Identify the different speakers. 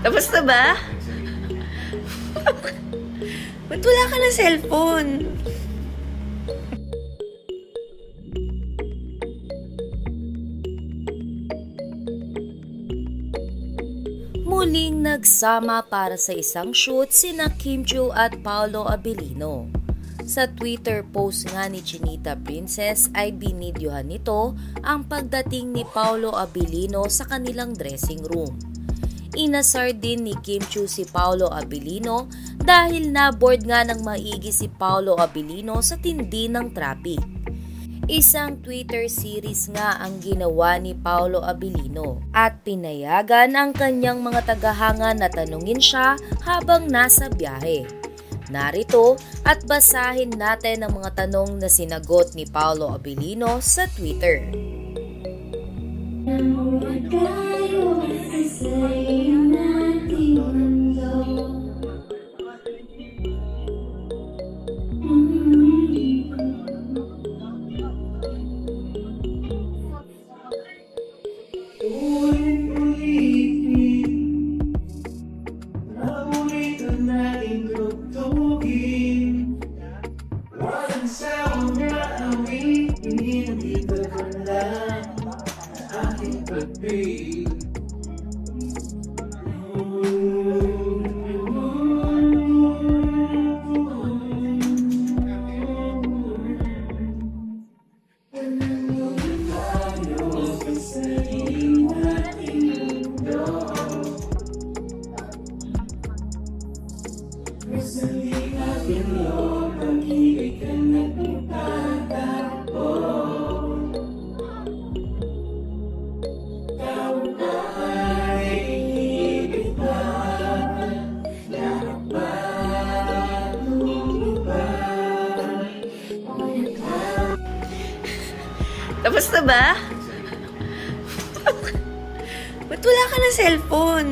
Speaker 1: Tapos na ba? Ba't wala ka na cellphone?
Speaker 2: Muling nagsama para sa isang shoot sina Kim Chiu at Paolo Abilino. Sa Twitter post nga ni Chinita Princess ay binidyohan nito ang pagdating ni Paolo Abilino sa kanilang dressing room. Inasar din ni Kim Chiu si Paolo Abilino dahil na-board nga ng maigi si Paolo Abilino sa tindi ng traffic. Isang Twitter series nga ang ginawa ni Paolo Abilino at pinayagan ang kanyang mga tagahanga na tanungin siya habang nasa biyahe. Narito at basahin natin ang mga tanong na sinagot ni Paolo Abilino sa Twitter.
Speaker 1: Tapos na ba? Ba't wala ka na cellphone?